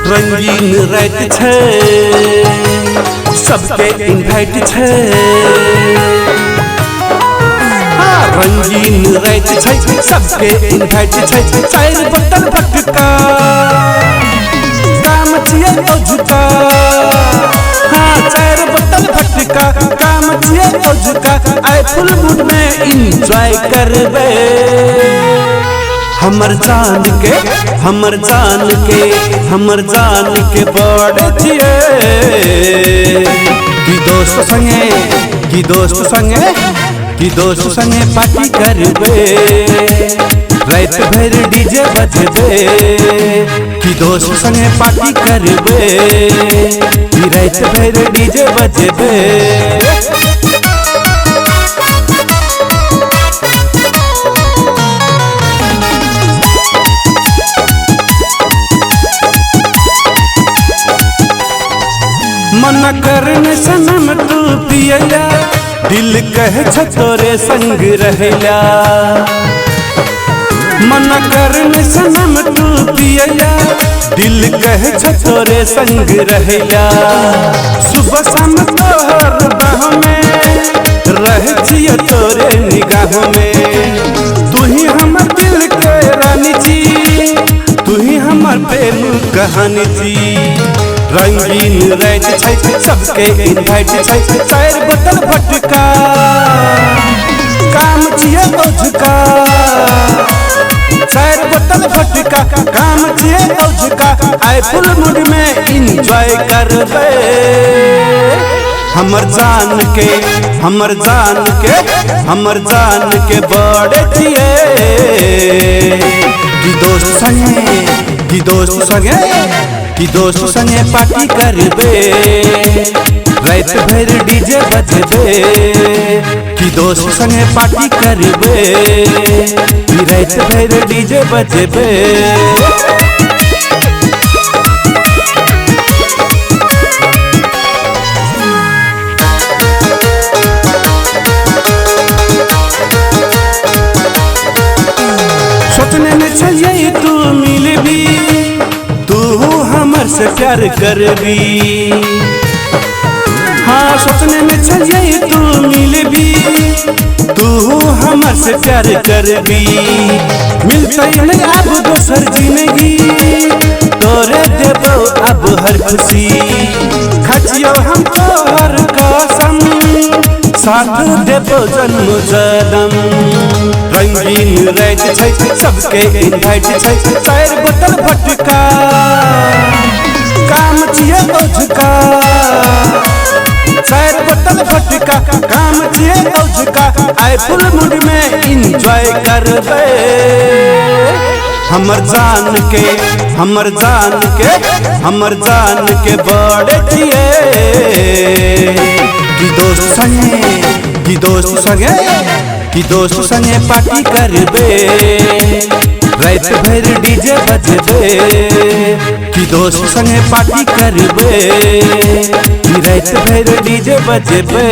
रंगीन रात छे सबके इनवाइट छे। रंगीन रात छे सबके इनवाइट छे। चार बोतल भटका काम छिए ओझुका। चार बोतल भटका काम छिए ओझुका। आए फुल मूड में एंजॉय करबे। हमर जान के हमर जान के हमर जान के बड़े छिए। की दोस्त संगे की दोस्त संगे की दोस्त संगे पार्टी करबे। रात भर डीजे बजबे। की दोस्त संगे पार्टी करबे। की रात भर डीजे बजबे। मन करने सनम तू पिया दिल कहे छ तोरे संग रहला। मन करने सनम तू पिया दिल कहे छ तोरे संग रहला। सुबह शाम तोहर बाह में रह छिए तोरे निगाह में। तू ही हमर दिल के रानी जी तू ही हमर प्रेम कहानी जी। रंगीन रात छे सबके इनवाइट छे। चार बोतल भटका काम छिए ओझुका। चार बोतल भटका काम छिए ओझुका। आए फुल मूड में एंजॉय करबे। हमर जान के हमर जान के हमर जान के बड़े छिए। की दोस्त संगे की दोस्त संगे की दोस्त संगे पार्टी करबे। रात भर डीजे बजबे। की दोस्त संगे पार्टी करबे। की रात भर डीजे बजबे। सोचने में चाहिए तू मिलबी तू हमर से प्यार करबी। हाँ सोचने में चाहिए तू मिलबी तू हमर से प्यार करबी। मिलते नहीं अब दोसर जिंदगी तोरे देबो अब हर खुशी। खचियो हम तोहर कसम साथ देबो जन्म जन्म। रंगीन रात छे सबके इनवाइट छे। चार बोतल भटका काम छिए ओझुका। चार बोतल भटका काम छिए ओझुका। आए फुल मूड में एंजॉय करबे। हमर जान के हमर जान के हमर जान के बड़े छिए। की दोस्त संगे की दोस्त संगे की दोस्त संगे पार्टी करबे। रात भर डीजे बजबे। की दोस्त संगे पार्टी करबे। की रात भर डीजे बजबे।